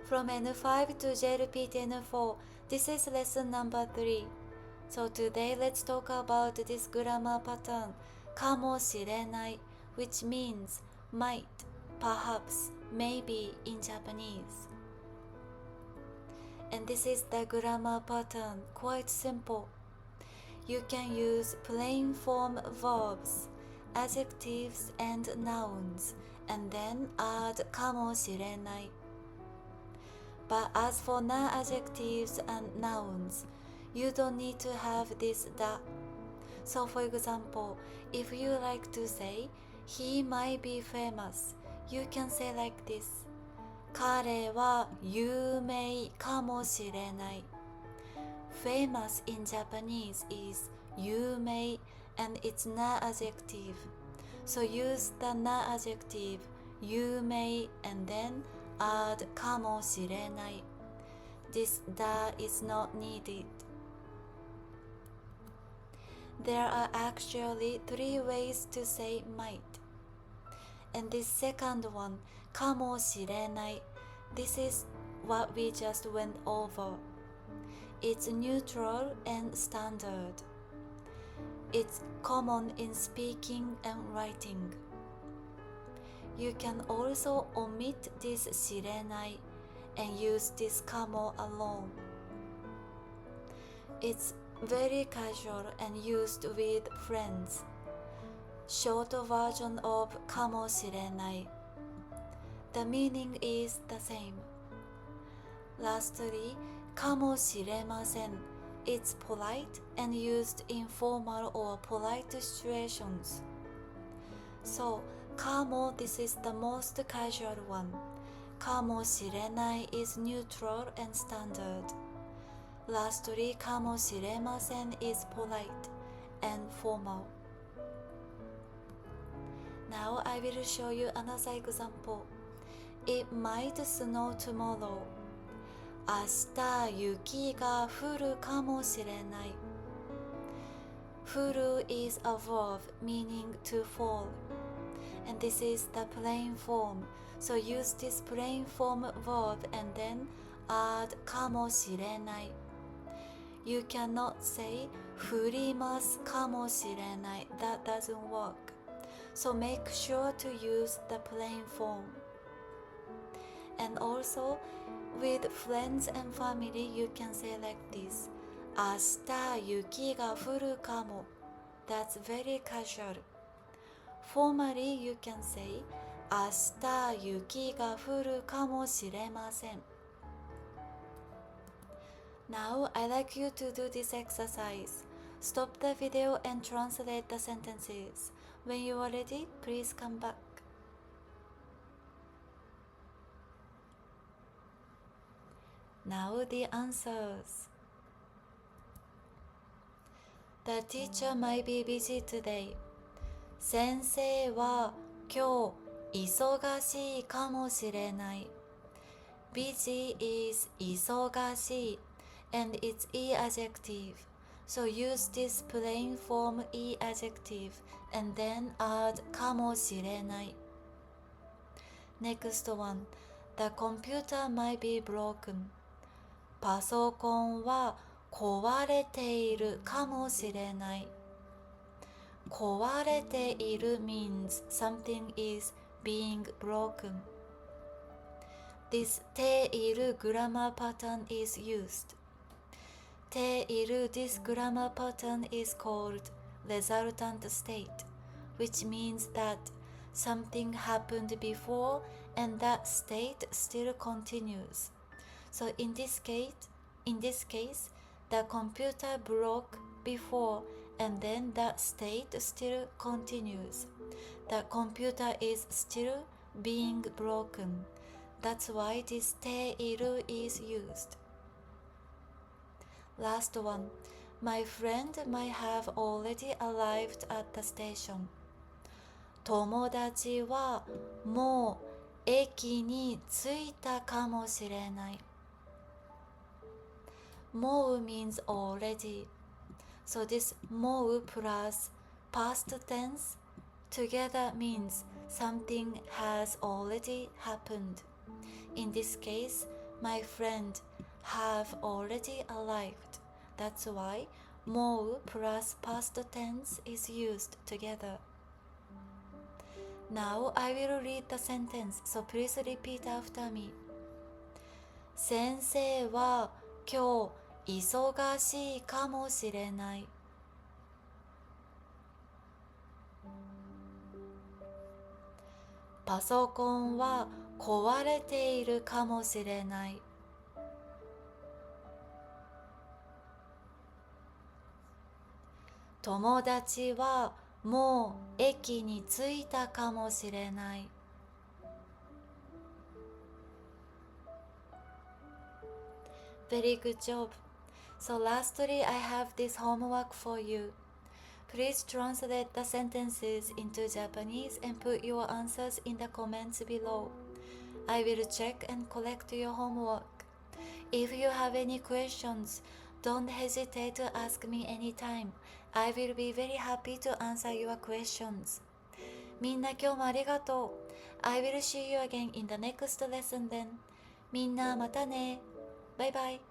From N5 to JLPT N4, this is lesson number 3. So today let's talk about this grammar pattern, かもしれない, which means might, perhaps, maybe in Japanese. And this is the grammar pattern, quite simple. You can use plain form verbs, adjectives and nouns, and then add かもしれない. But as for non-adjectives and nouns, you don't need to have this da. So for example, if you like to say, he might be famous, you can say like this. 彼は有名かもしれない. Famous in Japanese is 有名 and it's non-adjective. So use the non-adjective 有名 and then add かもしれない. This da is not needed. There are actually 3 ways to say might. And this second one, かもしれない, this is what we just went over. It's neutral and standard. It's common in speaking and writing. You can also omit this しれない and use this かも alone. It's very casual and used with friends. Short version of かもしれない. The meaning is the same. Lastly, かもしれません. It's polite and used in formal or polite situations. So, かも this is the most casual one. かもしれない is neutral and standard. Lastly, かもしれません is polite and formal. Now I will show you another example. It might snow tomorrow. 明日雪が降るかもしれない. 降る is a verb meaning to fall. And this is the plain form. So use this plain form verb and then add かもしれない. You cannot say 降りますかもしれない. That doesn't work. So make sure to use the plain form. And also, with friends and family, you can say like this. 明日雪が降るかも. That's very casual. Formally, you can say 明日雪が降るかもしれません. Now, I'd like you to do this exercise. Stop the video and translate the sentences. When you are ready, please come back. Now the answers. The teacher might be busy today. 先生は今日忙しいかもしれない. Busy is 忙しい and it's e adjective. So use this plain form e adjective and then add かもしれない. Next one. The computer might be broken. パソコンは壊れているかもしれない. 壊れている means something is being broken. This ている grammar pattern is used. ている this grammar pattern is called resultant state, which means that something happened before and that state still continues. So in this case, the computer broke before and then that state still continues. The computer is still being broken. That's why this ている is used. Last one. My friend might have already arrived at the station. 友達はもう駅に着いたかもしれない. もう means already. So this もう plus past tense together means something has already happened. In this case, my friend have already arrived. That's why more plus past tense is used together. Now I will read the sentence, so please repeat after me. 先生は今日忙しいかもしれない。パソコンは壊れているかもしれない。友達はもう駅に着いたかもしれない。Very good job. So lastly, I have this homework for you. Please translate the sentences into Japanese and put your answers in the comments below. I will check and correct your homework. If you have any questions, don't hesitate to ask me anytime. I will be very happy to answer your questions. みんな今日もありがとう。I will see you again in the next lesson then. みんなまたね。バイバイ。